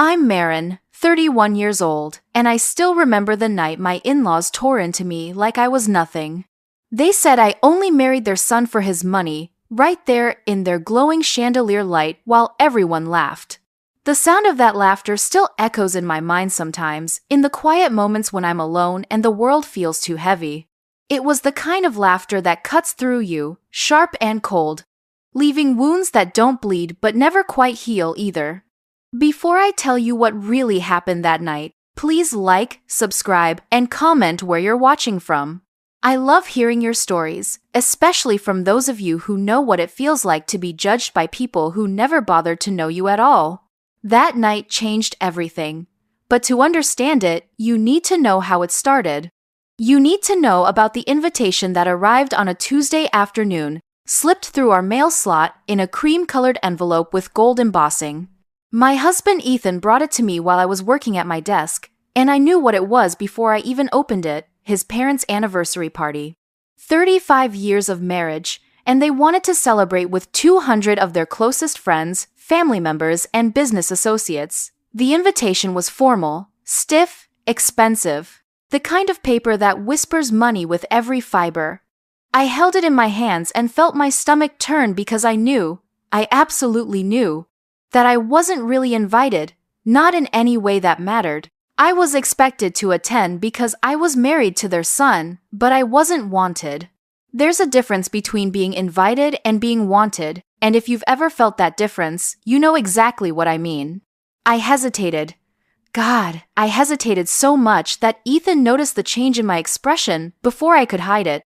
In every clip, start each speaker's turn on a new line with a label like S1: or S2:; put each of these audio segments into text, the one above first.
S1: I'm Marin, 31 years old, and I still remember the night my in-laws tore into me like I was nothing. They said I only married their son for his money, right there in their glowing chandelier light while everyone laughed. The sound of that laughter still echoes in my mind sometimes, in the quiet moments when I'm alone and the world feels too heavy. It was the kind of laughter that cuts through you, sharp and cold, leaving wounds that don't bleed but never quite heal either. Before I tell you what really happened that night, please like, subscribe, and comment where you're watching from. I love hearing your stories, especially from those of you who know what it feels like to be judged by people who never bothered to know you at all. That night changed everything. But to understand it, you need to know how it started. You need to know about the invitation that arrived on a Tuesday afternoon, slipped through our mail slot in a cream-colored envelope with gold embossing. My husband Ethan brought it to me while I was working at my desk, and I knew what it was before I even opened it: his parents' anniversary party. 35 years of marriage, and they wanted to celebrate with 200 of their closest friends, family members, and business associates. The invitation was formal, stiff, expensive, the kind of paper that whispers money with every fiber. I held it in my hands and felt my stomach turn because I absolutely knew, that I wasn't really invited, not in any way that mattered. I was expected to attend because I was married to their son, but I wasn't wanted. There's a difference between being invited and being wanted, and if you've ever felt that difference, you know exactly what I mean. I hesitated. God, I hesitated so much that Ethan noticed the change in my expression before I could hide it.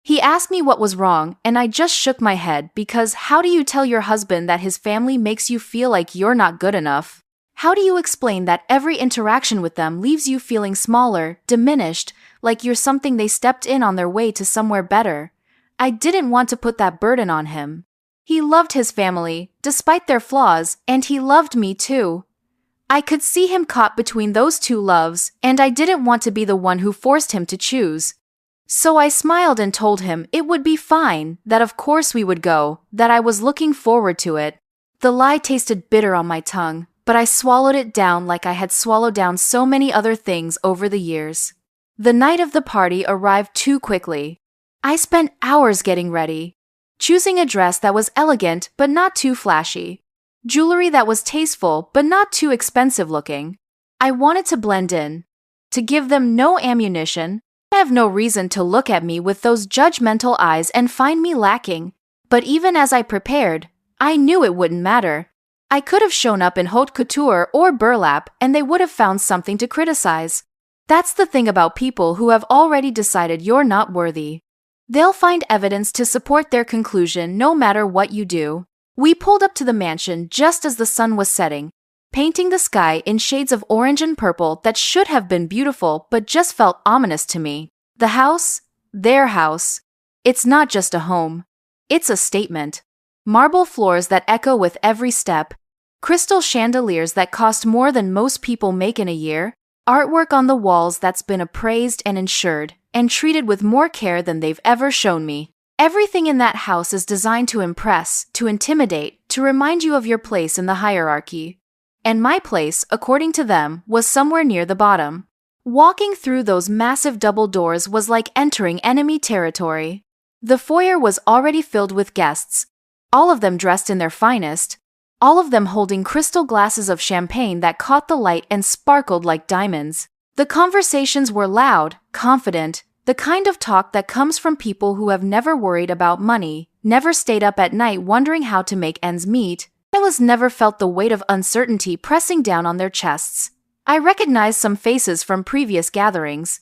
S1: He asked me what was wrong, and I just shook my head because how do you tell your husband that his family makes you feel like you're not good enough? How do you explain that every interaction with them leaves you feeling smaller, diminished, like you're something they stepped in on their way to somewhere better? I didn't want to put that burden on him. He loved his family, despite their flaws, and he loved me too. I could see him caught between those two loves, and I didn't want to be the one who forced him to choose. So I smiled and told him it would be fine, that of course we would go, that I was looking forward to it. The lie tasted bitter on my tongue, but I swallowed it down like I had swallowed down so many other things over the years. The night of the party arrived too quickly. I spent hours getting ready, choosing a dress that was elegant but not too flashy, jewelry that was tasteful but not too expensive looking. I wanted to blend in, to give them no ammunition, have no reason to look at me with those judgmental eyes and find me lacking. But even as I prepared, I knew it wouldn't matter. I could have shown up in haute couture or burlap and they would have found something to criticize. That's the thing about people who have already decided you're not worthy. They'll find evidence to support their conclusion no matter what you do. We pulled up to the mansion just as the sun was setting, painting the sky in shades of orange and purple that should have been beautiful but just felt ominous to me. The house, their house, it's not just a home. It's a statement. Marble floors that echo with every step, crystal chandeliers that cost more than most people make in a year, artwork on the walls that's been appraised and insured, and treated with more care than they've ever shown me. Everything in that house is designed to impress, to intimidate, to remind you of your place in the hierarchy. And my place, according to them, was somewhere near the bottom. Walking through those massive double doors was like entering enemy territory. The foyer was already filled with guests, all of them dressed in their finest, all of them holding crystal glasses of champagne that caught the light and sparkled like diamonds. The conversations were loud, confident, the kind of talk that comes from people who have never worried about money, never stayed up at night wondering how to make ends meet, and never felt the weight of uncertainty pressing down on their chests. I recognized some faces from previous gatherings.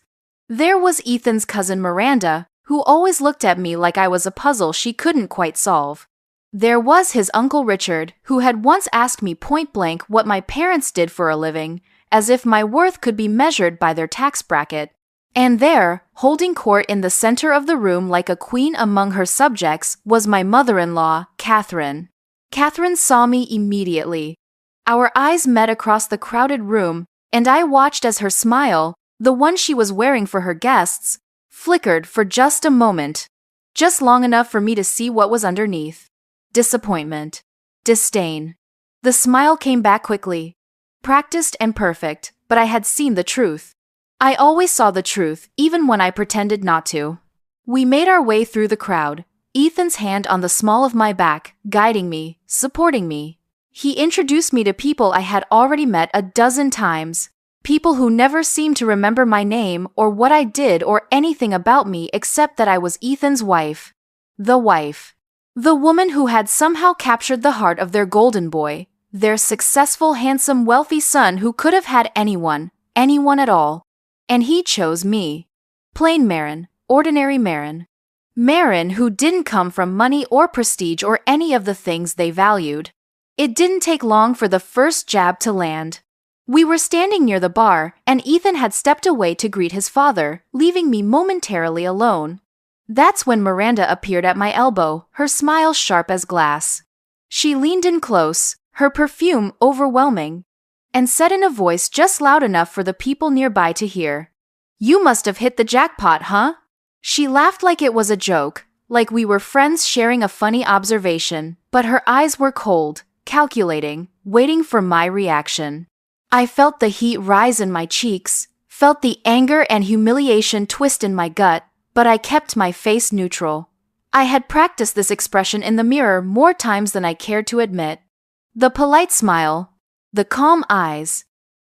S1: There was Ethan's cousin Miranda, who always looked at me like I was a puzzle she couldn't quite solve. There was his Uncle Richard, who had once asked me point-blank what my parents did for a living, as if my worth could be measured by their tax bracket. And there, holding court in the center of the room like a queen among her subjects, was my mother-in-law, Catherine. Catherine saw me immediately. Our eyes met across the crowded room, and I watched as her smile, the one she was wearing for her guests, flickered for just a moment, just long enough for me to see what was underneath. Disappointment. Disdain. The smile came back quickly. practiced and perfect, but I had seen the truth. I always saw the truth, even when I pretended not to. We made our way through the crowd, Ethan's hand on the small of my back, guiding me, supporting me. He introduced me to people I had already met a dozen times, people who never seemed to remember my name or what I did or anything about me except that I was Ethan's wife. The wife. The woman who had somehow captured the heart of their golden boy, their successful, handsome, wealthy son who could have had anyone at all. And he chose me. Plain Marin, ordinary Marin. Marin who didn't come from money or prestige or any of the things they valued. It didn't take long for the first jab to land. We were standing near the bar, and Ethan had stepped away to greet his father, leaving me momentarily alone. That's when Miranda appeared at my elbow, her smile sharp as glass. She leaned in close, her perfume overwhelming, and said in a voice just loud enough for the people nearby to hear, "You must have hit the jackpot, huh?" She laughed like it was a joke, like we were friends sharing a funny observation, but her eyes were cold, calculating, waiting for my reaction. I felt the heat rise in my cheeks, felt the anger and humiliation twist in my gut, but I kept my face neutral. I had practiced this expression in the mirror more times than I cared to admit. The polite smile, the calm eyes,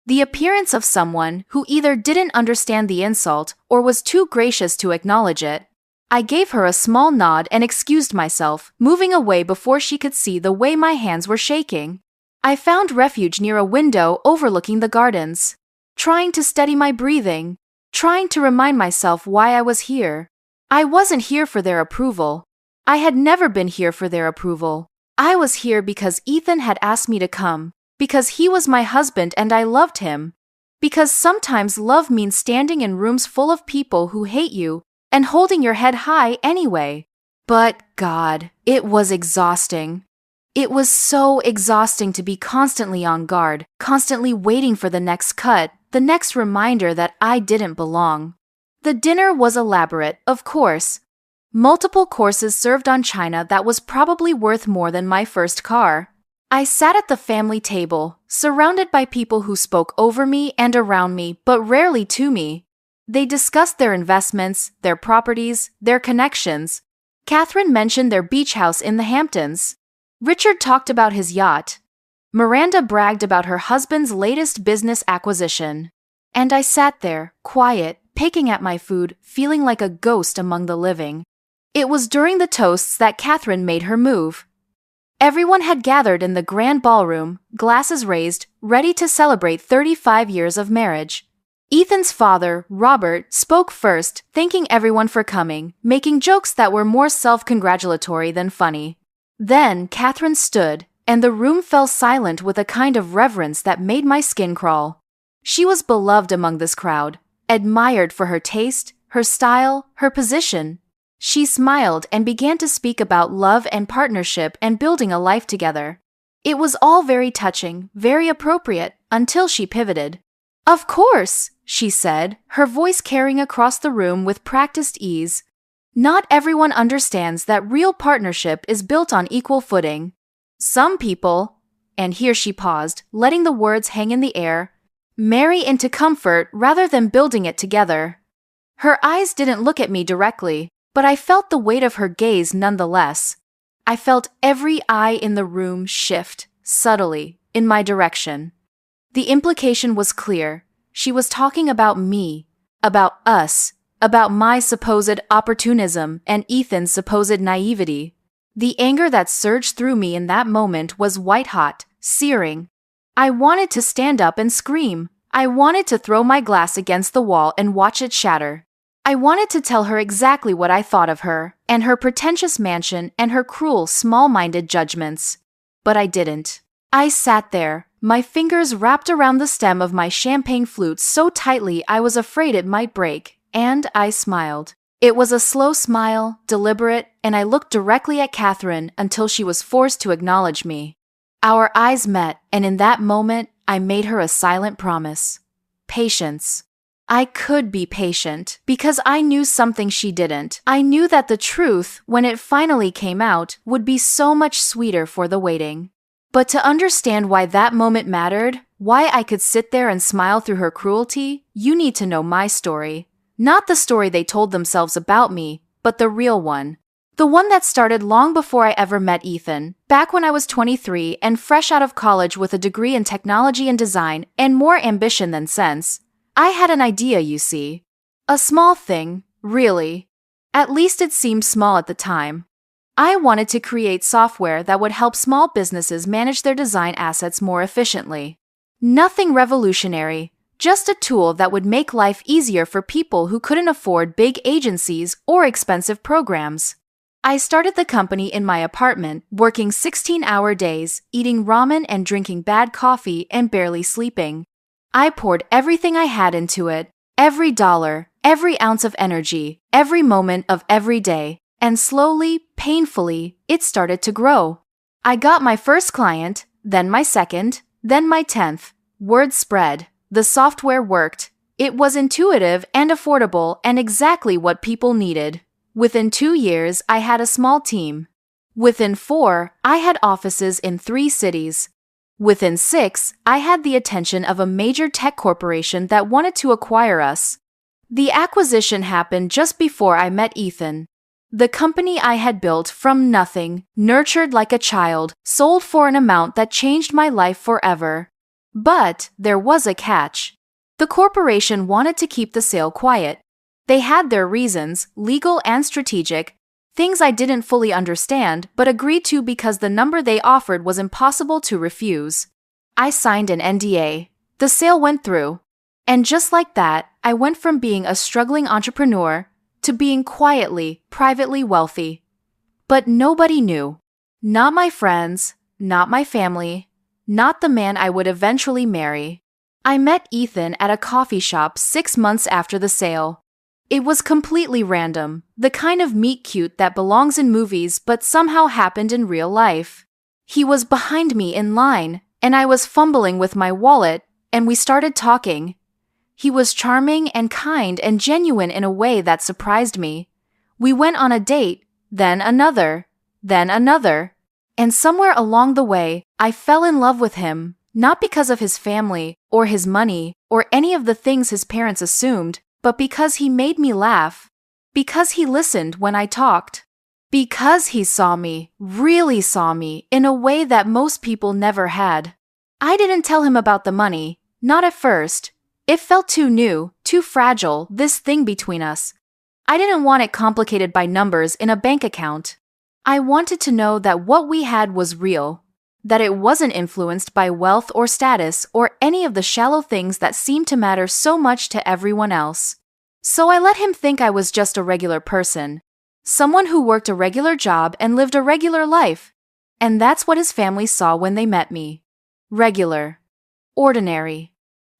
S1: the appearance of someone who either didn't understand the insult or was too gracious to acknowledge it. I gave her a small nod and excused myself, moving away before she could see the way my hands were shaking. I found refuge near a window overlooking the gardens, trying to steady my breathing, trying to remind myself why I was here. I wasn't here for their approval. I had never been here for their approval. I was here because Ethan had asked me to come, because he was my husband and I loved him, because sometimes love means standing in rooms full of people who hate you and holding your head high anyway. But God, it was exhausting. It was so exhausting to be constantly on guard, constantly waiting for the next cut, the next reminder that I didn't belong. The dinner was elaborate, of course. Multiple courses served on china that was probably worth more than my first car. I sat at the family table, surrounded by people who spoke over me and around me, but rarely to me. They discussed their investments, their properties, their connections. Catherine mentioned their beach house in the Hamptons. Richard talked about his yacht. Miranda bragged about her husband's latest business acquisition. And I sat there, quiet, picking at my food, feeling like a ghost among the living. It was during the toasts that Catherine made her move. Everyone had gathered in the grand ballroom, glasses raised, ready to celebrate 35 years of marriage. Ethan's father, Robert, spoke first, thanking everyone for coming, making jokes that were more self-congratulatory than funny. Then Catherine stood, and the room fell silent with a kind of reverence that made my skin crawl. She was beloved among this crowd, admired for her taste, her style, her position. She smiled and began to speak about love and partnership and building a life together. It was all very touching, very appropriate, until she pivoted. "Of course," she said, her voice carrying across the room with practiced ease. "Not everyone understands that real partnership is built on equal footing. Some people," and here she paused, letting the words hang in the air, "marry into comfort rather than building it together." Her eyes didn't look at me directly, but I felt the weight of her gaze nonetheless. I felt every eye in the room shift, subtly, in my direction. The implication was clear. She was talking about me, about us, about my supposed opportunism and Ethan's supposed naivety. The anger that surged through me in that moment was white-hot, searing. I wanted to stand up and scream. I wanted to throw my glass against the wall and watch it shatter. I wanted to tell her exactly what I thought of her, and her pretentious mansion and her cruel, small-minded judgments. But I didn't. I sat there, my fingers wrapped around the stem of my champagne flute so tightly I was afraid it might break, and I smiled. It was a slow smile, deliberate, and I looked directly at Catherine until she was forced to acknowledge me. Our eyes met, and in that moment, I made her a silent promise. Patience. I could be patient, because I knew something she didn't. I knew that the truth, when it finally came out, would be so much sweeter for the waiting. But to understand why that moment mattered, Why I could sit there and smile through her cruelty? You need to know my story. Not the story they told themselves about me, but the real one. The one that started long before I ever met Ethan, back when I was 23 and fresh out of college with a degree in technology and design and more ambition than sense. I had an idea, you see. A small thing, really. At least it seemed small at the time. I wanted to create software that would help small businesses manage their design assets more efficiently. Nothing revolutionary, just a tool that would make life easier for people who couldn't afford big agencies or expensive programs. I started the company in my apartment, working 16-hour days, eating ramen and drinking bad coffee and barely sleeping. I poured everything I had into it, every dollar, every ounce of energy, every moment of every day, and slowly, painfully, it started to grow. I got my first client, then my second, then my 10th. Word spread. The software worked. It was intuitive and affordable and exactly what people needed. Within 2 years, I had a small team. Within 4, I had offices in 3 cities. Within 6, I had the attention of a major tech corporation that wanted to acquire us. The acquisition happened just before I met Ethan. The company I had built from nothing, nurtured like a child, sold for an amount that changed my life forever. But there was a catch. The corporation wanted to keep the sale quiet. They had their reasons, legal and strategic, things I didn't fully understand but agreed to because the number they offered was impossible to refuse. I signed an NDA. The sale went through. And just like that, I went from being a struggling entrepreneur to being quietly, privately wealthy. But nobody knew. Not my friends, not my family, not the man I would eventually marry. I met Ethan at a coffee shop 6 months after the sale. It was completely random, the kind of meet-cute that belongs in movies but somehow happened in real life. He was behind me in line, and I was fumbling with my wallet, and we started talking. He was charming and kind and genuine in a way that surprised me. We went on a date, then another, and somewhere along the way, I fell in love with him, not because of his family, or his money, or any of the things his parents assumed, but because he made me laugh. Because he listened when I talked. Because he saw me, really saw me, in a way that most people never had. I didn't tell him about the money, not at first. It felt too new, too fragile, this thing between us. I didn't want it complicated by numbers in a bank account. I wanted to know that what we had was real, that it wasn't influenced by wealth or status or any of the shallow things that seemed to matter so much to everyone else. So I let him think I was just a regular person, someone who worked a regular job and lived a regular life. And that's what his family saw when they met me. Regular. Ordinary.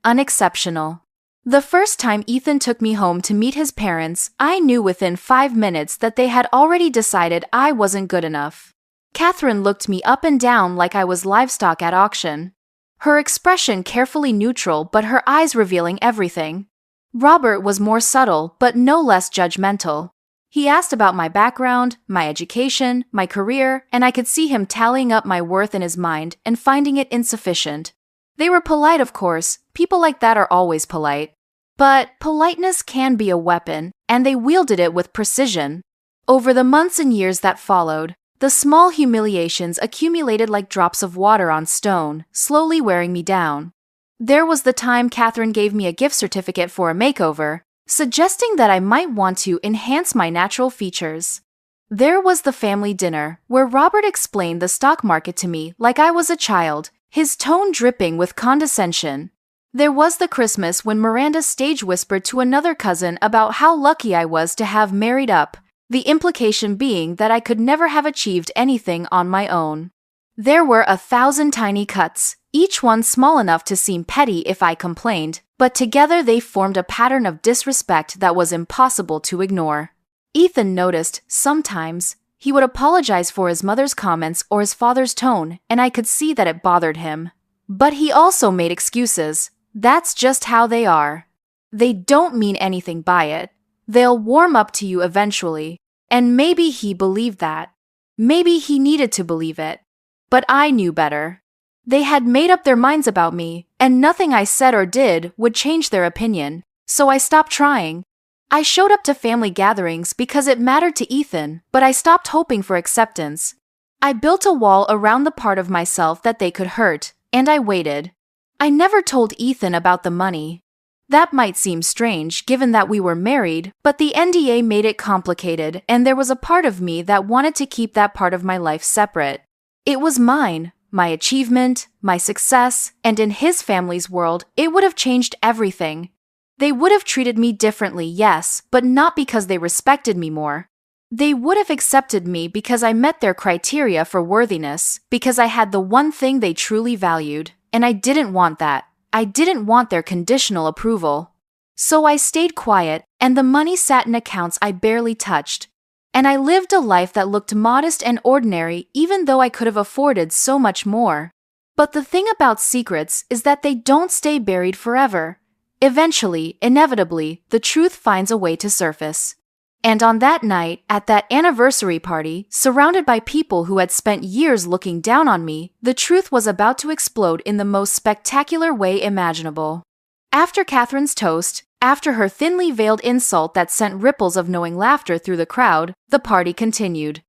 S1: Unexceptional. The first time Ethan took me home to meet his parents, I knew within 5 minutes that they had already decided I wasn't good enough. Catherine looked me up and down like I was livestock at auction. Her expression carefully neutral, but her eyes revealing everything. Robert was more subtle, but no less judgmental. He asked about my background, my education, my career, and I could see him tallying up my worth in his mind and finding it insufficient. They were polite, of course. People like that are always polite. But politeness can be a weapon, and they wielded it with precision. Over the months and years that followed, the small humiliations accumulated like drops of water on stone, slowly wearing me down. There was the time Catherine gave me a gift certificate for a makeover, suggesting that I might want to enhance my natural features. There was the family dinner, where Robert explained the stock market to me like I was a child, his tone dripping with condescension. There was the Christmas when Miranda stage whispered to another cousin about how lucky I was to have married up, the implication being that I could never have achieved anything on my own. There were 1,000 tiny cuts, each one small enough to seem petty if I complained, but together they formed a pattern of disrespect that was impossible to ignore. Ethan noticed, sometimes, he would apologize for his mother's comments or his father's tone, and I could see that it bothered him. But he also made excuses. That's just how they are. They don't mean anything by it. They'll warm up to you eventually, and maybe he believed that. Maybe he needed to believe it. But I knew better. They had made up their minds about me, and nothing I said or did would change their opinion, so I stopped trying. I showed up to family gatherings because it mattered to Ethan, but I stopped hoping for acceptance. I built a wall around the part of myself that they could hurt, and I waited. I never told Ethan about the money. That might seem strange given that we were married, but the NDA made it complicated, and there was a part of me that wanted to keep that part of my life separate. It was mine, my achievement, my success, and in his family's world, it would have changed everything. They would have treated me differently, yes, but not because they respected me more. They would have accepted me because I met their criteria for worthiness, because I had the one thing they truly valued, and I didn't want that. I didn't want their conditional approval. So I stayed quiet, and the money sat in accounts I barely touched. And I lived a life that looked modest and ordinary even though I could have afforded so much more. But the thing about secrets is that they don't stay buried forever. Eventually, inevitably, the truth finds a way to surface. And on that night, at that anniversary party, surrounded by people who had spent years looking down on me, the truth was about to explode in the most spectacular way imaginable. After Catherine's toast, after her thinly veiled insult that sent ripples of knowing laughter through the crowd, the party continued.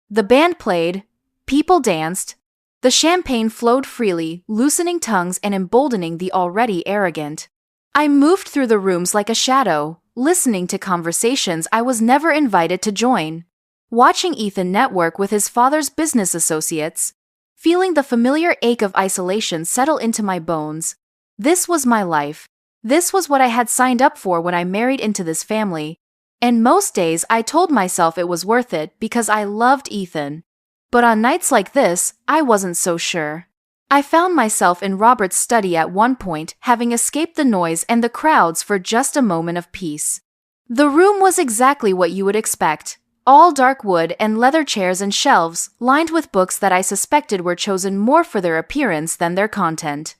S1: The band played, people danced, the champagne flowed freely, loosening tongues and emboldening the already arrogant. I moved through the rooms like a shadow, listening to conversations I was never invited to join, watching Ethan network with his father's business associates, feeling the familiar ache of isolation settle into my bones. This was my life. This was what I had signed up for when I married into this family, and most days I told myself it was worth it because I loved Ethan. But on nights like this, I wasn't so sure. I found myself in Robert's study at one point, having escaped the noise and the crowds for just a moment of peace. The room was exactly what you would expect, all dark wood and leather chairs and shelves, lined with books that I suspected were chosen more for their appearance than their content.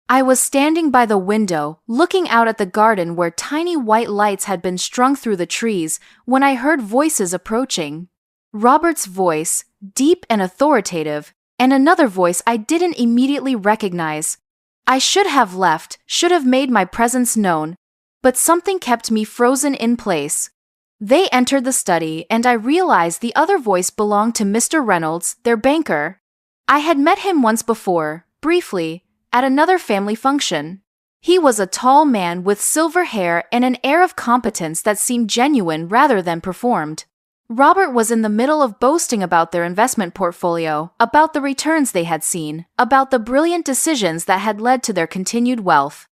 S1: I was standing by the window, looking out at the garden where tiny white lights had been strung through the trees, when I heard voices approaching. Robert's voice, deep and authoritative, and another voice I didn't immediately recognize. I should have left, should have made my presence known, but something kept me frozen in place. They entered the study, and I realized the other voice belonged to Mr. Reynolds, their banker. I had met him once before, briefly, at another family function. He was a tall man with silver hair and an air of competence that seemed genuine rather than performed. Robert was in the middle of boasting about their investment portfolio, about the returns they had seen, about the brilliant decisions that had led to their continued wealth.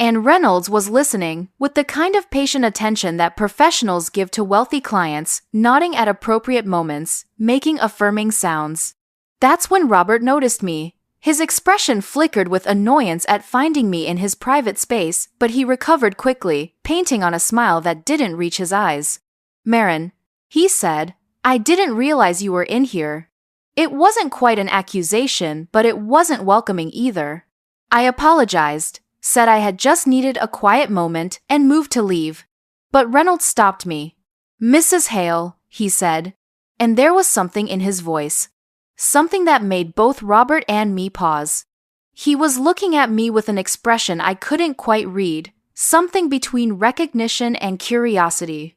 S1: And Reynolds was listening, with the kind of patient attention that professionals give to wealthy clients, nodding at appropriate moments, making affirming sounds. That's when Robert noticed me. His expression flickered with annoyance at finding me in his private space, but he recovered quickly, painting on a smile that didn't reach his eyes. "Marin," he said, "I didn't realize you were in here." It wasn't quite an accusation, but it wasn't welcoming either. I apologized, said I had just needed a quiet moment, and moved to leave. But Reynolds stopped me. "Mrs. Hale," he said, and there was something in his voice. Something that made both Robert and me pause. He was looking at me with an expression I couldn't quite read, something between recognition and curiosity.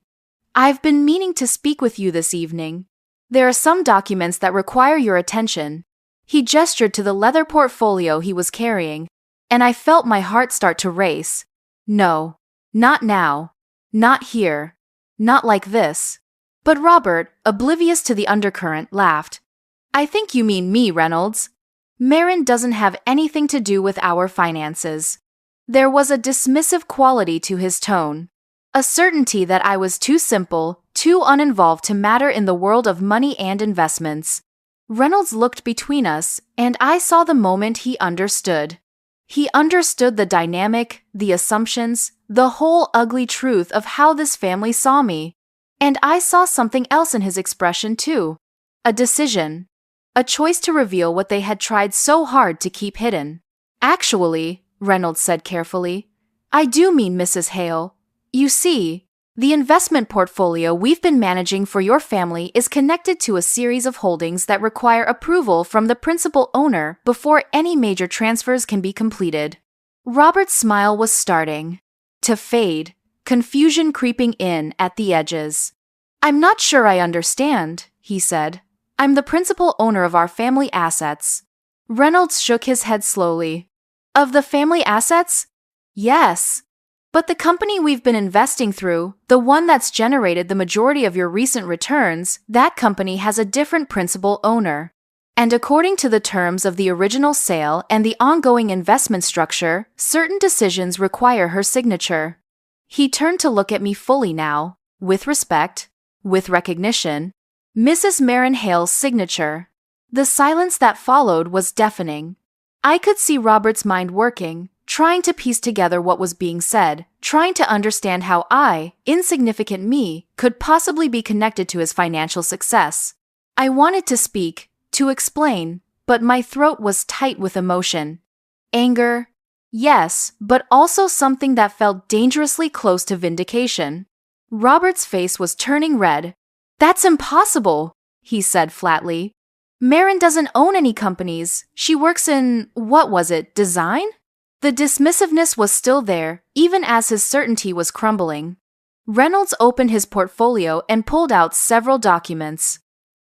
S1: "I've been meaning to speak with you this evening. There are some documents that require your attention." He gestured to the leather portfolio he was carrying, and I felt my heart start to race. No, not now. Not here. Not like this. But Robert, oblivious to the undercurrent, laughed. "I think you mean me, Reynolds. Marin doesn't have anything to do with our finances." There was a dismissive quality to his tone. A certainty that I was too simple, too uninvolved to matter in the world of money and investments. Reynolds looked between us, and I saw the moment he understood. He understood the dynamic, the assumptions, the whole ugly truth of how this family saw me. And I saw something else in his expression too. A decision. A choice to reveal what they had tried so hard to keep hidden. "Actually," Reynolds said carefully, "I do mean Mrs. Hale. You see, The investment portfolio we've been managing for your family is connected to a series of holdings that require approval from the principal owner before any major transfers can be completed. Robert's smile was starting to fade, confusion creeping in at the edges. "I'm not sure I understand," he said. "I'm the principal owner of our family assets." Reynolds shook his head slowly. "Of the family assets?" "Yes. But the company we've been investing through, the one that's generated the majority of your recent returns, that company has a different principal owner. And according to the terms of the original sale and the ongoing investment structure, certain decisions require her signature." He turned to look at me fully now, with respect, with recognition. Mrs. Marin Hale's signature. The silence that followed was deafening. I could see Robert's mind working, trying to piece together what was being said, trying to understand how I, insignificant me, could possibly be connected to his financial success. I wanted to speak, to explain, but my throat was tight with emotion. Anger? Yes, but also something that felt dangerously close to vindication. Robert's face was turning red. "That's impossible," he said flatly. "Marin doesn't own any companies. She works in, what was it, design?" The dismissiveness was still there, even as his certainty was crumbling. Reynolds opened his portfolio and pulled out several documents.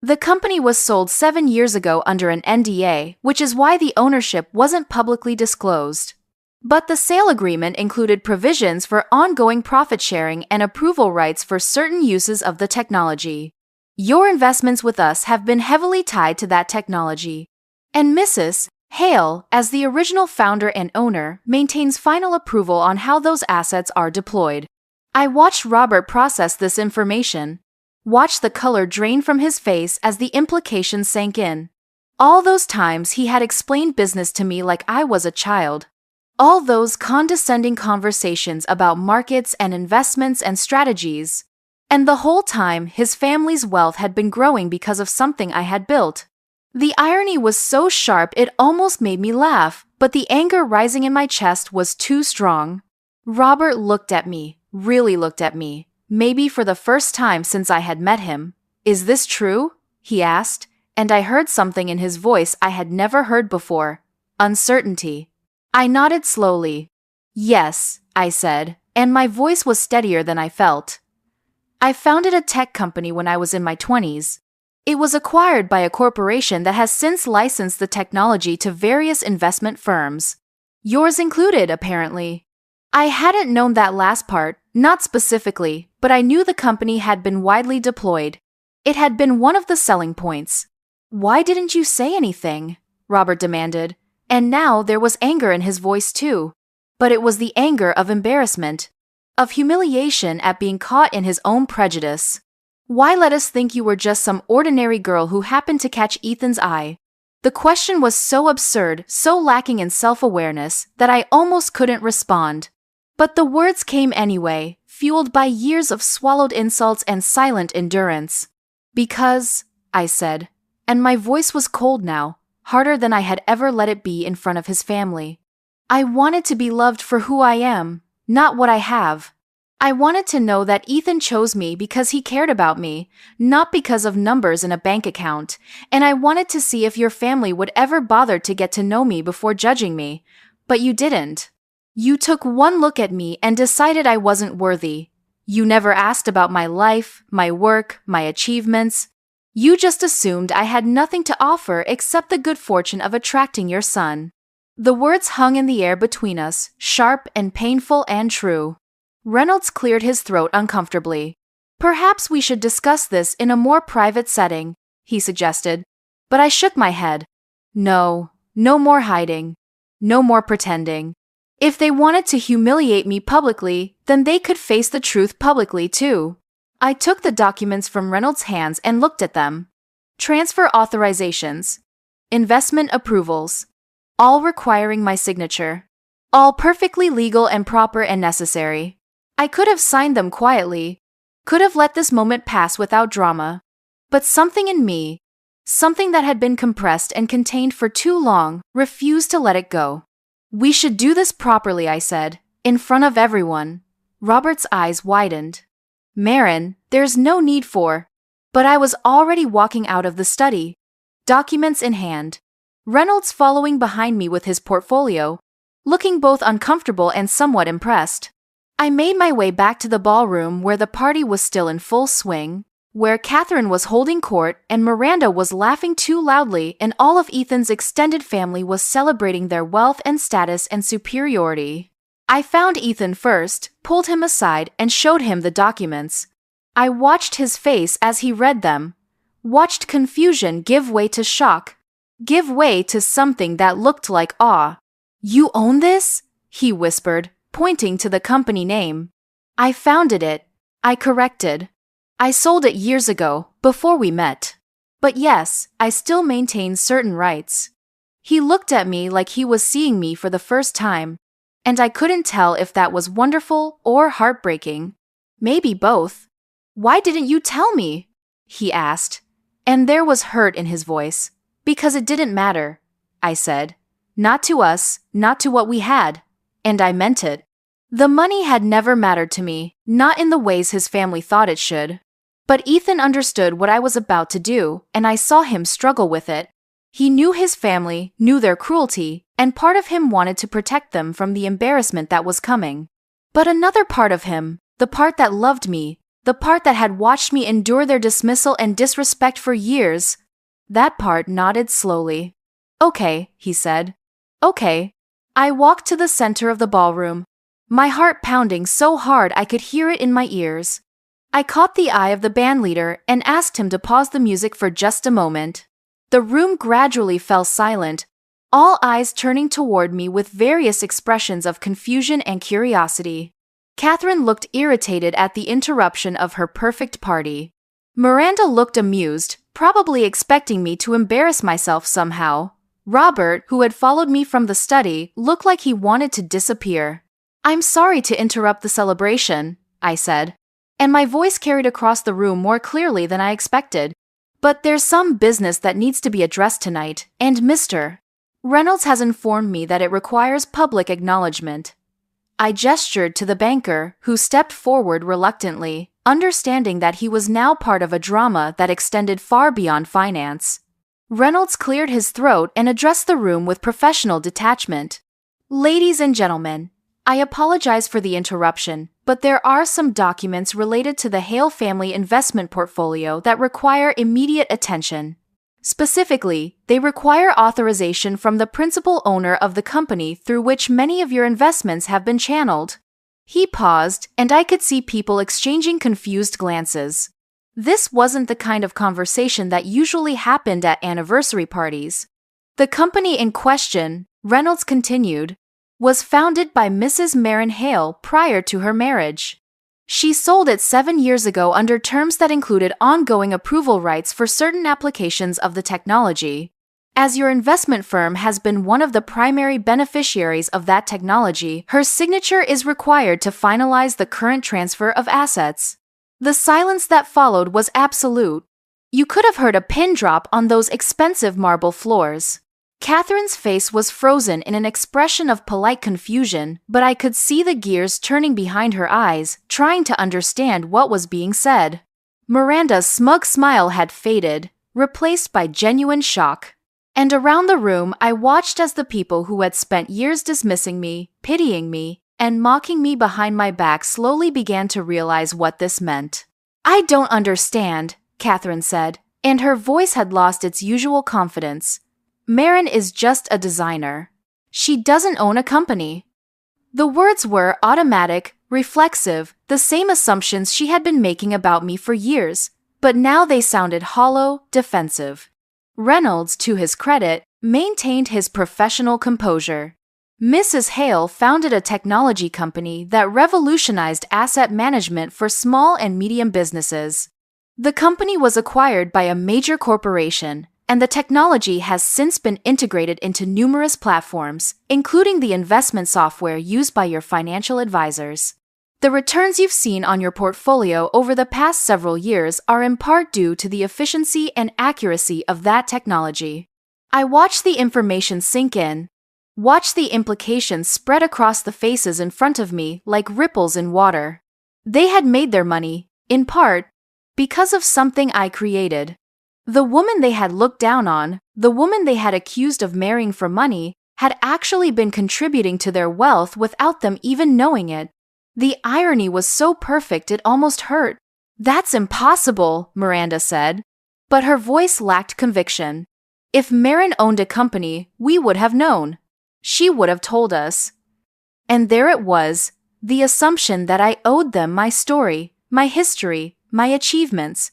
S1: The company was sold 7 years ago under an NDA, which is why the ownership wasn't publicly disclosed. But the sale agreement included provisions for ongoing profit sharing and approval rights for certain uses of the technology. Your investments with us have been heavily tied to that technology. And Mrs. Hale, as the original founder and owner, maintains final approval on how those assets are deployed. I watched Robert process this information, watched the color drain from his face as the implications sank in. All those times he had explained business to me like I was a child. All those condescending conversations about markets and investments and strategies. And the whole time, his family's wealth had been growing because of something I had built. The irony was so sharp it almost made me laugh, but the anger rising in my chest was too strong. Robert looked at me, really looked at me, maybe for the first time since I had met him. "Is this true?" he asked, and I heard something in his voice I had never heard before. Uncertainty. I nodded slowly. "Yes," I said, and my voice was steadier than I felt. "I founded a tech company when I was in my 20s. It was acquired by a corporation that has since licensed the technology to various investment firms. Yours included, apparently." I hadn't known that last part, not specifically, but I knew the company had been widely deployed. It had been one of the selling points. "Why didn't you say anything?" Robert demanded, and now there was anger in his voice too. But it was the anger of embarrassment, of humiliation at being caught in his own prejudice. "Why let us think you were just some ordinary girl who happened to catch Ethan's eye?" The question was so absurd, so lacking in self-awareness, that I almost couldn't respond. But the words came anyway, fueled by years of swallowed insults and silent endurance. "Because," I said, and my voice was cold now, harder than I had ever let it be in front of his family. "I wanted to be loved for who I am, not what I have. I wanted to know that Ethan chose me because he cared about me, not because of numbers in a bank account, and I wanted to see if your family would ever bother to get to know me before judging me. But you didn't. You took one look at me and decided I wasn't worthy. You never asked about my life, my work, my achievements. You just assumed I had nothing to offer except the good fortune of attracting your son." The words hung in the air between us, sharp and painful and true. Reynolds cleared his throat uncomfortably. "Perhaps we should discuss this in a more private setting," he suggested. But I shook my head. No, no more hiding. No more pretending. If they wanted to humiliate me publicly, then they could face the truth publicly too. I took the documents from Reynolds' hands and looked at them. Transfer authorizations. Investment approvals. All requiring my signature. All perfectly legal and proper and necessary. I could have signed them quietly, could have let this moment pass without drama. But something in me, something that had been compressed and contained for too long, refused to let it go. "We should do this properly," I said, "in front of everyone." Robert's eyes widened. Marin, there's no need for. But I was already walking out of the study, documents in hand. Reynolds following behind me with his portfolio, looking both uncomfortable and somewhat impressed. I made my way back to the ballroom where the party was still in full swing, where Catherine was holding court and Miranda was laughing too loudly and all of Ethan's extended family was celebrating their wealth and status and superiority. I found Ethan first, pulled him aside and showed him the documents. I watched his face as he read them, watched confusion give way to shock, give way to something that looked like awe. "You own this?" he whispered, pointing to the company name. "I founded it," I corrected. "I sold it years ago, before we met. But yes, I still maintain certain rights." He looked at me like he was seeing me for the first time, and I couldn't tell if that was wonderful or heartbreaking. Maybe both. "Why didn't you tell me?" he asked, and there was hurt in his voice. "Because it didn't matter," I said. "Not to us, not to what we had." And I meant it. The money had never mattered to me, not in the ways his family thought it should. But Ethan understood what I was about to do, and I saw him struggle with it. He knew his family, knew their cruelty, and part of him wanted to protect them from the embarrassment that was coming. But another part of him, the part that loved me, the part that had watched me endure their dismissal and disrespect for years, that part nodded slowly. "Okay," he said. "Okay." I walked to the center of the ballroom, my heart pounding so hard I could hear it in my ears. I caught the eye of the bandleader and asked him to pause the music for just a moment. The room gradually fell silent, all eyes turning toward me with various expressions of confusion and curiosity. Catherine looked irritated at the interruption of her perfect party. Miranda looked amused, probably expecting me to embarrass myself somehow. Robert, who had followed me from the study, looked like he wanted to disappear. "I'm sorry to interrupt the celebration," I said, and my voice carried across the room more clearly than I expected. "But there's some business that needs to be addressed tonight, and Mr. Reynolds has informed me that it requires public acknowledgement." I gestured to the banker, who stepped forward reluctantly, understanding that he was now part of a drama that extended far beyond finance. Reynolds cleared his throat and addressed the room with professional detachment. "Ladies and gentlemen, I apologize for the interruption, but there are some documents related to the Hale family investment portfolio that require immediate attention. Specifically, they require authorization from the principal owner of the company through which many of your investments have been channeled." He paused, and I could see people exchanging confused glances. This wasn't the kind of conversation that usually happened at anniversary parties. The company in question, Reynolds continued, was founded by Mrs. Marin Hale prior to her marriage. She sold it 7 years ago under terms that included ongoing approval rights for certain applications of the technology. As your investment firm has been one of the primary beneficiaries of that technology, her signature is required to finalize the current transfer of assets. The silence that followed was absolute. You could have heard a pin drop on those expensive marble floors. Catherine's face was frozen in an expression of polite confusion, but I could see the gears turning behind her eyes, trying to understand what was being said. Miranda's smug smile had faded, replaced by genuine shock. And around the room, I watched as the people who had spent years dismissing me, pitying me, and mocking me behind my back slowly began to realize what this meant. "I don't understand," Catherine said, and her voice had lost its usual confidence. "Marin is just a designer. She doesn't own a company." The words were automatic, reflexive, the same assumptions she had been making about me for years, but now they sounded hollow, defensive. Reynolds, to his credit, maintained his professional composure. Mrs. Hale founded a technology company that revolutionized asset management for small and medium businesses. The company was acquired by a major corporation, and the technology has since been integrated into numerous platforms, including the investment software used by your financial advisors. The returns you've seen on your portfolio over the past several years are in part due to the efficiency and accuracy of that technology. I watched the information sink in, watched the implications spread across the faces in front of me like ripples in water. They had made their money, in part, because of something I created. The woman they had looked down on, the woman they had accused of marrying for money, had actually been contributing to their wealth without them even knowing it. The irony was so perfect it almost hurt. "That's impossible," Miranda said. But her voice lacked conviction. "If Marin owned a company, we would have known. She would have told us." And there it was, the assumption that I owed them my story, my history, my achievements.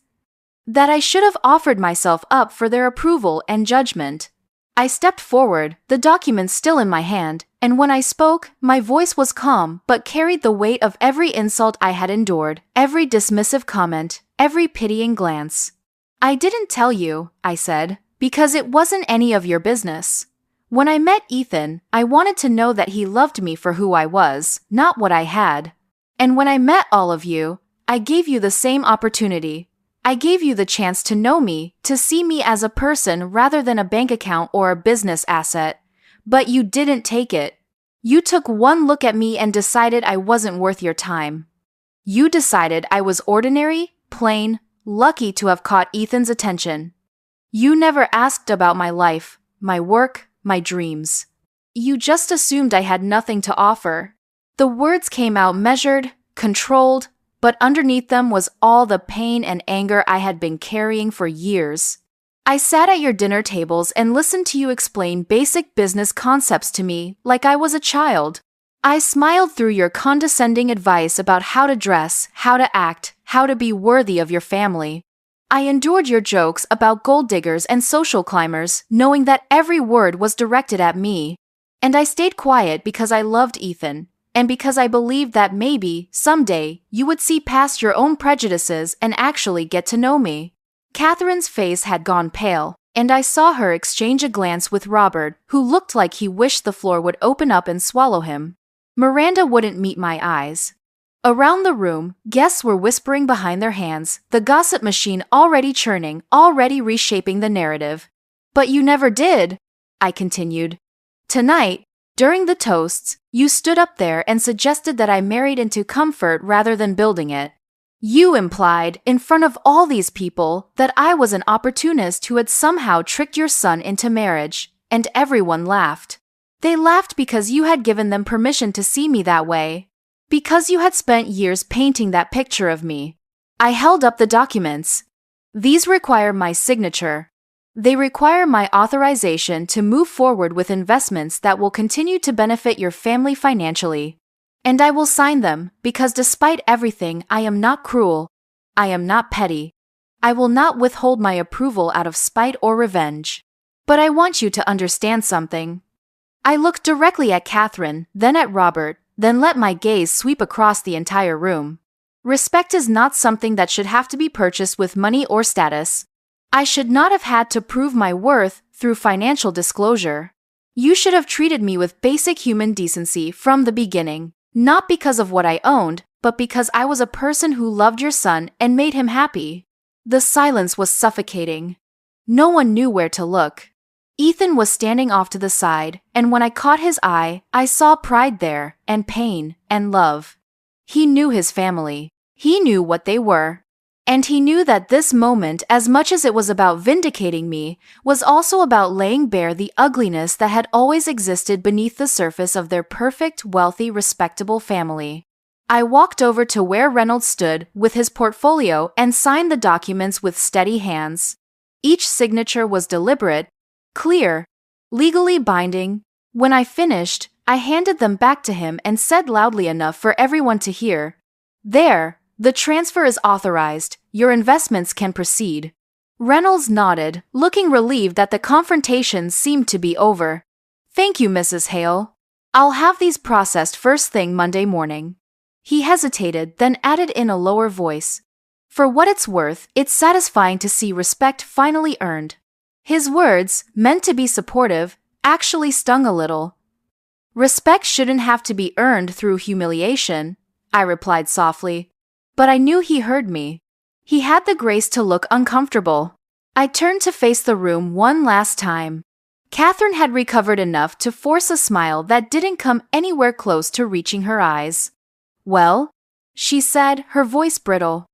S1: That I should have offered myself up for their approval and judgment. I stepped forward, the documents still in my hand, and when I spoke, my voice was calm but carried the weight of every insult I had endured, every dismissive comment, every pitying glance. "I didn't tell you," I said, "because it wasn't any of your business. When I met Ethan, I wanted to know that he loved me for who I was, not what I had. And when I met all of you, I gave you the same opportunity. I gave you the chance to know me, to see me as a person rather than a bank account or a business asset. But you didn't take it. You took one look at me and decided I wasn't worth your time. You decided I was ordinary, plain, lucky to have caught Ethan's attention. You never asked about my life, my work, my dreams. You just assumed I had nothing to offer." The words came out measured, controlled, but underneath them was all the pain and anger I had been carrying for years. "I sat at your dinner tables and listened to you explain basic business concepts to me like I was a child. I smiled through your condescending advice about how to dress, how to act, how to be worthy of your family. I endured your jokes about gold diggers and social climbers, knowing that every word was directed at me. And I stayed quiet because I loved Ethan, and because I believed that maybe, someday, you would see past your own prejudices and actually get to know me." Catherine's face had gone pale, and I saw her exchange a glance with Robert, who looked like he wished the floor would open up and swallow him. Miranda wouldn't meet my eyes. Around the room, guests were whispering behind their hands, the gossip machine already churning, already reshaping the narrative. "But you never did," I continued. "Tonight, during the toasts, you stood up there and suggested that I married into comfort rather than building it. You implied, in front of all these people, that I was an opportunist who had somehow tricked your son into marriage, and everyone laughed. They laughed because you had given them permission to see me that way. Because you had spent years painting that picture of me." I held up the documents. "These require my signature. They require my authorization to move forward with investments that will continue to benefit your family financially. And I will sign them, because despite everything, I am not cruel. I am not petty. I will not withhold my approval out of spite or revenge. But I want you to understand something." I looked directly at Catherine, then at Robert, then let my gaze sweep across the entire room. Respect is not something that should have to be purchased with money or status. I should not have had to prove my worth through financial disclosure. You should have treated me with basic human decency from the beginning, not because of what I owned, but because I was a person who loved your son and made him happy. The silence was suffocating. No one knew where to look. Ethan was standing off to the side, and when I caught his eye, I saw pride there, and pain, and love. He knew his family. He knew what they were. And he knew that this moment, as much as it was about vindicating me, was also about laying bare the ugliness that had always existed beneath the surface of their perfect, wealthy, respectable family. I walked over to where Reynolds stood with his portfolio and signed the documents with steady hands. Each signature was deliberate, clear, legally binding. When I finished, I handed them back to him and said loudly enough for everyone to hear, "There, the transfer is authorized. Your investments can proceed." Reynolds nodded, looking relieved that the confrontation seemed to be over. "Thank you, Mrs. Hale. I'll have these processed first thing Monday morning." He hesitated, then added in a lower voice, "For what it's worth, it's satisfying to see respect finally earned." His words, meant to be supportive, actually stung a little. "Respect shouldn't have to be earned through humiliation," I replied softly. But I knew he heard me. He had the grace to look uncomfortable. I turned to face the room one last time. Catherine had recovered enough to force a smile that didn't come anywhere close to reaching her eyes. "Well?" she said, her voice brittle.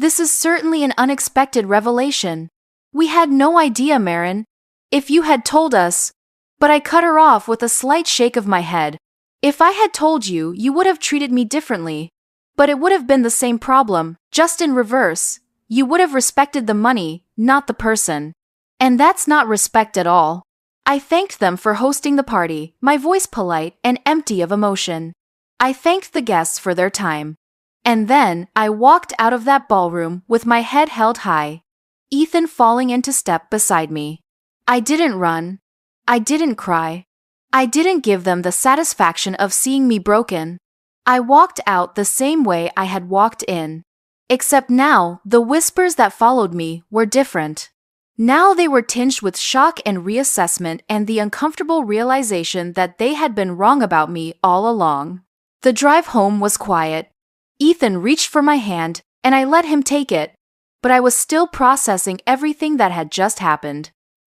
S1: This is certainly an unexpected revelation. We had no idea, Marin. If you had told us. But I cut her off with a slight shake of my head. If I had told you, you would have treated me differently. But it would have been the same problem, just in reverse. You would have respected the money, not the person. And that's not respect at all. I thanked them for hosting the party, my voice polite and empty of emotion. I thanked the guests for their time. And then I walked out of that ballroom with my head held high, Ethan falling into step beside me. I didn't run. I didn't cry. I didn't give them the satisfaction of seeing me broken. I walked out the same way I had walked in. Except now, the whispers that followed me were different. Now they were tinged with shock and reassessment and the uncomfortable realization that they had been wrong about me all along. The drive home was quiet. Ethan reached for my hand, and I let him take it. But I was still processing everything that had just happened.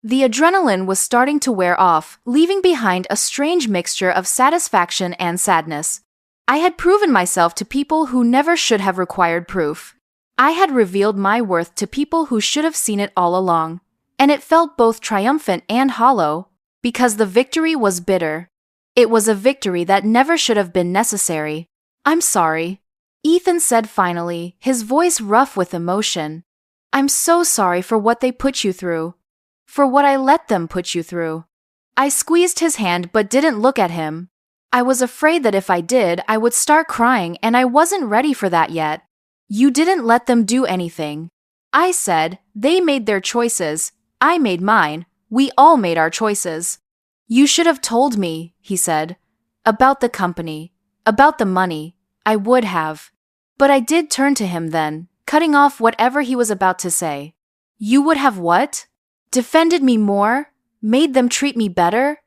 S1: The adrenaline was starting to wear off, leaving behind a strange mixture of satisfaction and sadness. I had proven myself to people who never should have required proof. I had revealed my worth to people who should have seen it all along. And it felt both triumphant and hollow, because the victory was bitter. It was a victory that never should have been necessary. I'm sorry, Ethan said finally, his voice rough with emotion. I'm so sorry for what they put you through. For what I let them put you through. I squeezed his hand but didn't look at him. I was afraid that if I did, I would start crying, and I wasn't ready for that yet. You didn't let them do anything. I said, they made their choices. I made mine. We all made our choices. You should have told me, he said. About the company. About the money. I would have. But I did turn to him then, cutting off whatever he was about to say. You would have what? Defended me more? Made them treat me better?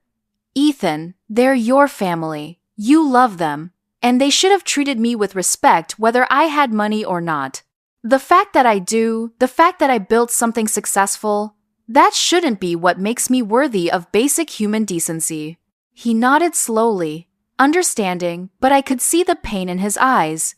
S1: Ethan, they're your family. You love them. And they should have treated me with respect whether I had money or not. The fact that I do, the fact that I built something successful, that shouldn't be what makes me worthy of basic human decency. He nodded slowly, understanding, but I could see the pain in his eyes.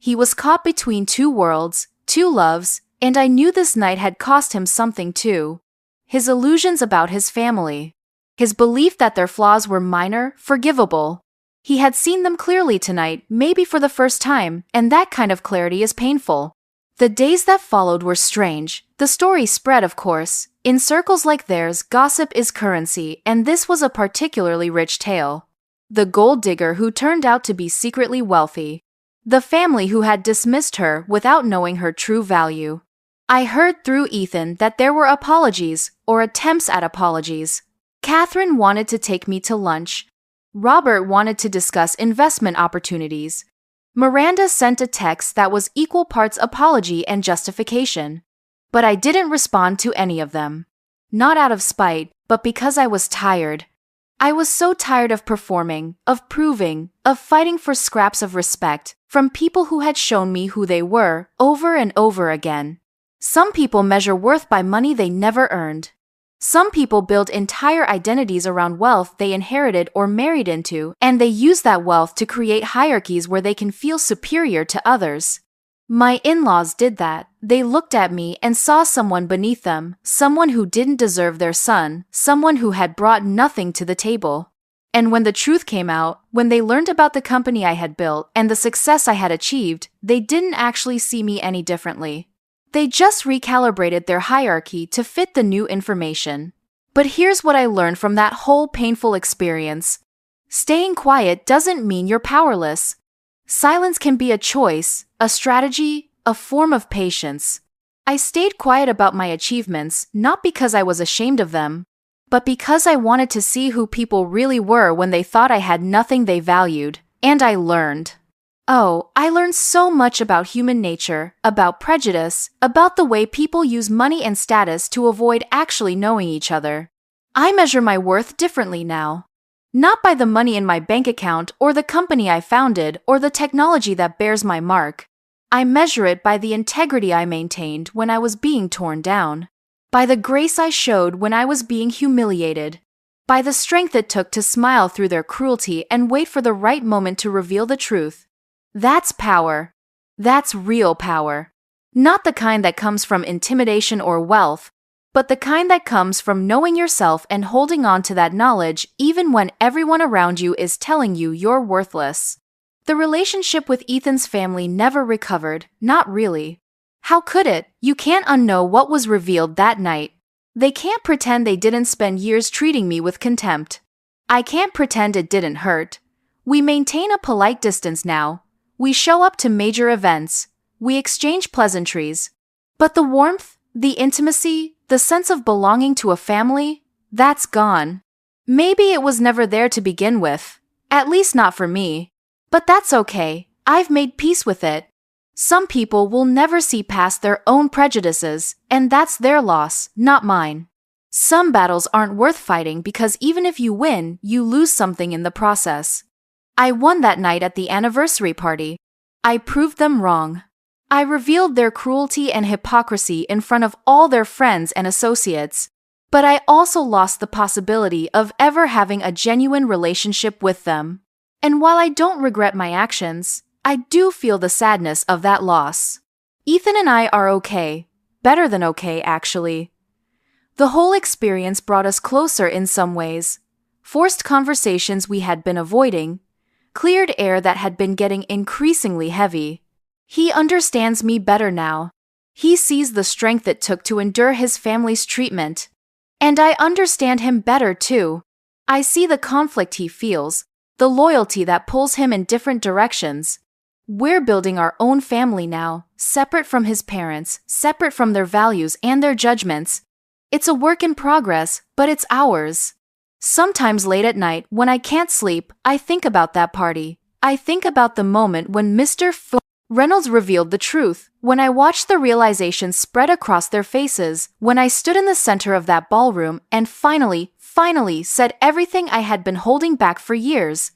S1: He was caught between two worlds, two loves, and I knew this night had cost him something too. His illusions about his family. His belief that their flaws were minor, forgivable. He had seen them clearly tonight, maybe for the first time, and that kind of clarity is painful. The days that followed were strange. The story spread, of course. In circles like theirs, gossip is currency, and this was a particularly rich tale. The gold digger who turned out to be secretly wealthy. The family who had dismissed her without knowing her true value. I heard through Ethan that there were apologies, or attempts at apologies. Catherine wanted to take me to lunch. Robert wanted to discuss investment opportunities. Miranda sent a text that was equal parts apology and justification. But I didn't respond to any of them. Not out of spite, but because I was tired. I was so tired of performing, of proving, of fighting for scraps of respect from people who had shown me who they were over and over again. Some people measure worth by money they never earned. Some people build entire identities around wealth they inherited or married into, and they use that wealth to create hierarchies where they can feel superior to others. My in-laws did that. They looked at me and saw someone beneath them, someone who didn't deserve their son, someone who had brought nothing to the table. And when the truth came out, when they learned about the company I had built and the success I had achieved, they didn't actually see me any differently. They just recalibrated their hierarchy to fit the new information. But here's what I learned from that whole painful experience. Staying quiet doesn't mean you're powerless. Silence can be a choice, a strategy, a form of patience. I stayed quiet about my achievements, not because I was ashamed of them, but because I wanted to see who people really were when they thought I had nothing they valued, and I learned. Oh, I learned so much about human nature, about prejudice, about the way people use money and status to avoid actually knowing each other. I measure my worth differently now. Not by the money in my bank account or the company I founded or the technology that bears my mark. I measure it by the integrity I maintained when I was being torn down. By the grace I showed when I was being humiliated. By the strength it took to smile through their cruelty and wait for the right moment to reveal the truth. That's power. That's real power. Not the kind that comes from intimidation or wealth, but the kind that comes from knowing yourself and holding on to that knowledge even when everyone around you is telling you you're worthless. The relationship with Ethan's family never recovered, not really. How could it? You can't unknow what was revealed that night. They can't pretend they didn't spend years treating me with contempt. I can't pretend it didn't hurt. We maintain a polite distance now. We show up to major events. We exchange pleasantries. But the warmth, the intimacy, the sense of belonging to a family, that's gone. Maybe it was never there to begin with. At least not for me. But that's okay. I've made peace with it. Some people will never see past their own prejudices, and that's their loss, not mine. Some battles aren't worth fighting because even if you win, you lose something in the process. I won that night at the anniversary party. I proved them wrong. I revealed their cruelty and hypocrisy in front of all their friends and associates. But I also lost the possibility of ever having a genuine relationship with them. And while I don't regret my actions, I do feel the sadness of that loss. Ethan and I are okay. Better than okay, actually. The whole experience brought us closer in some ways. Forced conversations we had been avoiding. Cleared air that had been getting increasingly heavy. He understands me better now. He sees the strength it took to endure his family's treatment. And I understand him better too. I see the conflict he feels, the loyalty that pulls him in different directions. We're building our own family now, separate from his parents, separate from their values and their judgments. It's a work in progress, but it's ours. Sometimes late at night, when I can't sleep, I think about that party. I think about the moment when Mr. Reynolds revealed the truth, when I watched the realization spread across their faces, when I stood in the center of that ballroom and finally said everything I had been holding back for years.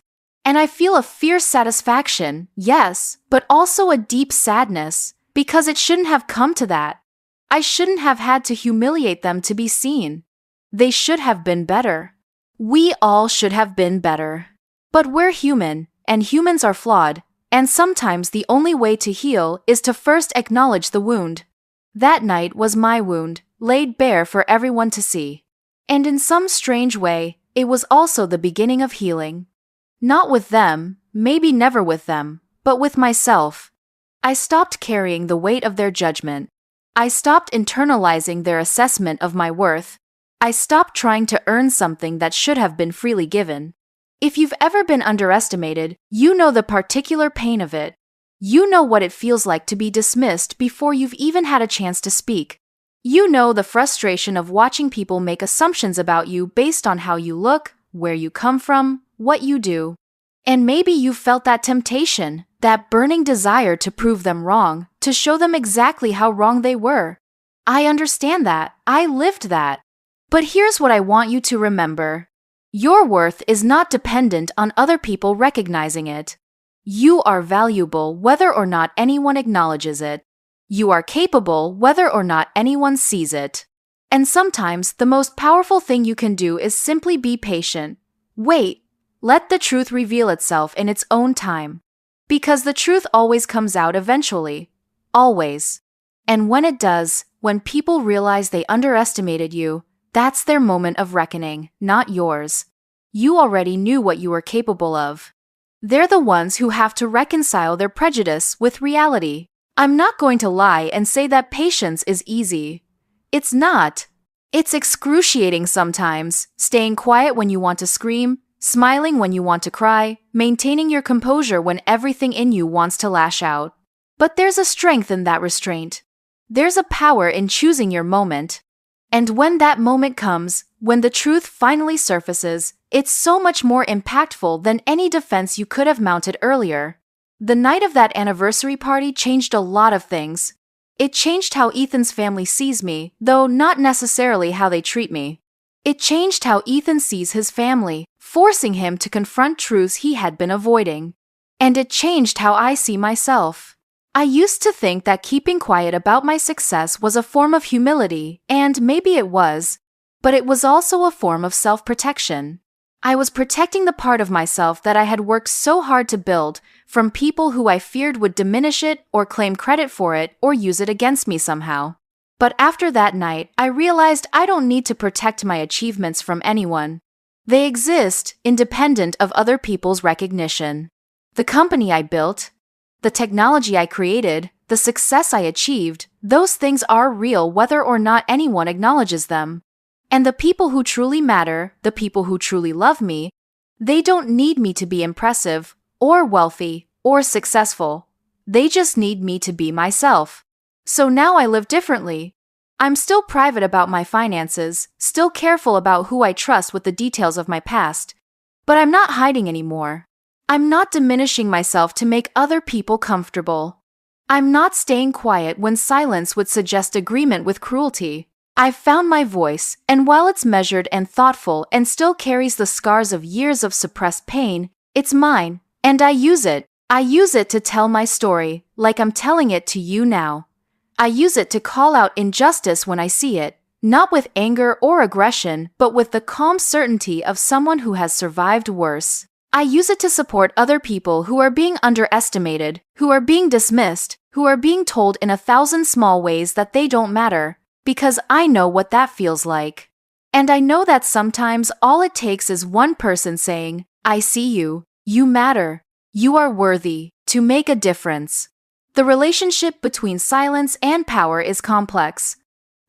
S1: And I feel a fierce satisfaction, yes, but also a deep sadness, because it shouldn't have come to that. I shouldn't have had to humiliate them to be seen. They should have been better. We all should have been better. But we're human, and humans are flawed. And sometimes the only way to heal is to first acknowledge the wound. That night was my wound, laid bare for everyone to see. And in some strange way, it was also the beginning of healing. Not with them, maybe never with them, but with myself. I stopped carrying the weight of their judgment. I stopped internalizing their assessment of my worth. I stopped trying to earn something that should have been freely given. If you've ever been underestimated, you know the particular pain of it. You know what it feels like to be dismissed before you've even had a chance to speak. You know the frustration of watching people make assumptions about you based on how you look, where you come from, what you do. And maybe you've felt that temptation, that burning desire to prove them wrong, to show them exactly how wrong they were. I understand that. I lived that. But here's what I want you to remember. Your worth is not dependent on other people recognizing it. You are valuable whether or not anyone acknowledges it. You are capable whether or not anyone sees it. And sometimes the most powerful thing you can do is simply be patient. Wait. Let the truth reveal itself in its own time. Because the truth always comes out eventually. Always. And when it does, when people realize they underestimated you, that's their moment of reckoning, not yours. You already knew what you were capable of. They're the ones who have to reconcile their prejudice with reality. I'm not going to lie and say that patience is easy. It's not. It's excruciating sometimes, staying quiet when you want to scream, smiling when you want to cry, maintaining your composure when everything in you wants to lash out. But there's a strength in that restraint. There's a power in choosing your moment. And when that moment comes, when the truth finally surfaces, it's so much more impactful than any defense you could have mounted earlier. The night of that anniversary party changed a lot of things. It changed how Ethan's family sees me, though not necessarily how they treat me. It changed how Ethan sees his family, forcing him to confront truths he had been avoiding. And it changed how I see myself. I used to think that keeping quiet about my success was a form of humility, and maybe it was, but it was also a form of self-protection. I was protecting the part of myself that I had worked so hard to build, from people who I feared would diminish it or claim credit for it or use it against me somehow. But after that night, I realized I don't need to protect my achievements from anyone. They exist, independent of other people's recognition. The company I built, the technology I created, the success I achieved, those things are real whether or not anyone acknowledges them. And the people who truly matter, the people who truly love me, they don't need me to be impressive, or wealthy, or successful. They just need me to be myself. So now I live differently. I'm still private about my finances, still careful about who I trust with the details of my past. But I'm not hiding anymore. I'm not diminishing myself to make other people comfortable. I'm not staying quiet when silence would suggest agreement with cruelty. I've found my voice, and while it's measured and thoughtful and still carries the scars of years of suppressed pain, it's mine, and I use it. I use it to tell my story, like I'm telling it to you now. I use it to call out injustice when I see it, not with anger or aggression, but with the calm certainty of someone who has survived worse. I use it to support other people who are being underestimated, who are being dismissed, who are being told in 1,000 small ways that they don't matter, because I know what that feels like. And I know that sometimes all it takes is one person saying, "I see you, you matter, you are worthy," to make a difference. The relationship between silence and power is complex.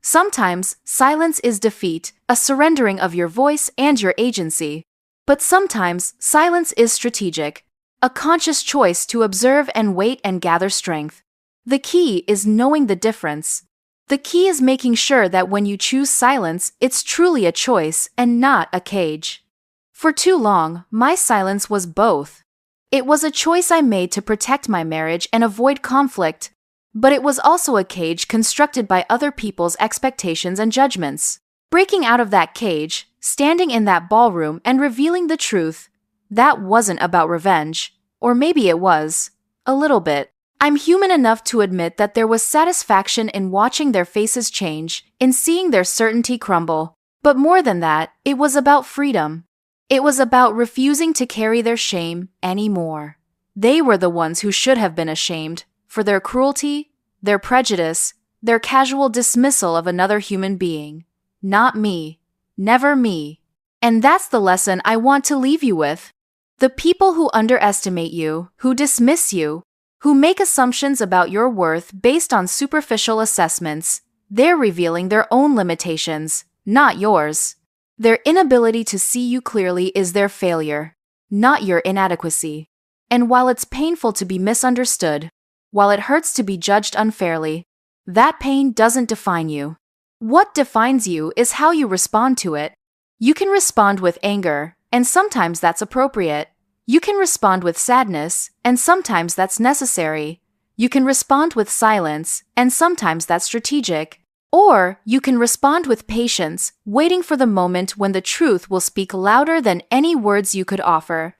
S1: Sometimes, silence is defeat, a surrendering of your voice and your agency. But sometimes, silence is strategic, a conscious choice to observe and wait and gather strength. The key is knowing the difference. The key is making sure that when you choose silence, it's truly a choice and not a cage. For too long, my silence was both. It was a choice I made to protect my marriage and avoid conflict, but it was also a cage constructed by other people's expectations and judgments. Breaking out of that cage, standing in that ballroom and revealing the truth, that wasn't about revenge. Or maybe it was. A little bit. I'm human enough to admit that there was satisfaction in watching their faces change, in seeing their certainty crumble. But more than that, it was about freedom. It was about refusing to carry their shame anymore. They were the ones who should have been ashamed for their cruelty, their prejudice, their casual dismissal of another human being. Not me. Never me. And that's the lesson I want to leave you with. The people who underestimate you, who dismiss you, who make assumptions about your worth based on superficial assessments, they're revealing their own limitations, not yours. Their inability to see you clearly is their failure, not your inadequacy. And while it's painful to be misunderstood, while it hurts to be judged unfairly, that pain doesn't define you. What defines you is how you respond to it. You can respond with anger, and sometimes that's appropriate. You can respond with sadness, and sometimes that's necessary. You can respond with silence, and sometimes that's strategic. Or you can respond with patience, waiting for the moment when the truth will speak louder than any words you could offer.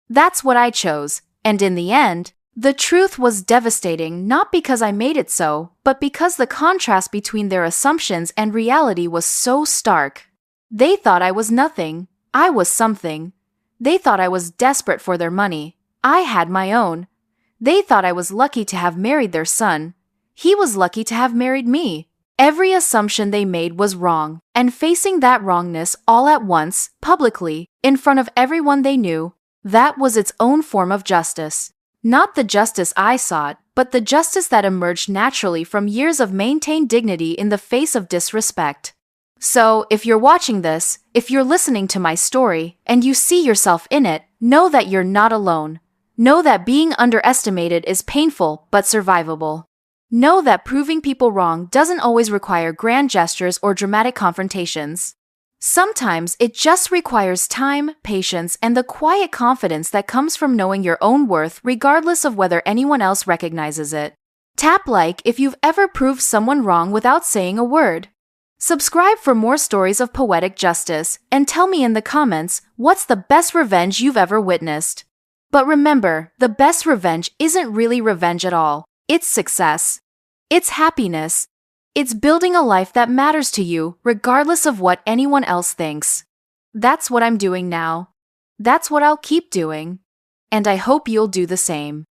S1: That's what I chose, and in the end, the truth was devastating not because I made it so, but because the contrast between their assumptions and reality was so stark. They thought I was nothing. I was something. They thought I was desperate for their money. I had my own. They thought I was lucky to have married their son. He was lucky to have married me. Every assumption they made was wrong, and facing that wrongness all at once, publicly, in front of everyone they knew, that was its own form of justice. Not the justice I sought, but the justice that emerged naturally from years of maintained dignity in the face of disrespect. So, if you're watching this, if you're listening to my story, and you see yourself in it, know that you're not alone. Know that being underestimated is painful but survivable. Know that proving people wrong doesn't always require grand gestures or dramatic confrontations. Sometimes it just requires time, patience, and the quiet confidence that comes from knowing your own worth regardless of whether anyone else recognizes it. Tap like if you've ever proved someone wrong without saying a word. Subscribe for more stories of poetic justice, and tell me in the comments what's the best revenge you've ever witnessed. But remember, the best revenge isn't really revenge at all. It's success. It's happiness. It's building a life that matters to you, regardless of what anyone else thinks. That's what I'm doing now. That's what I'll keep doing. And I hope you'll do the same.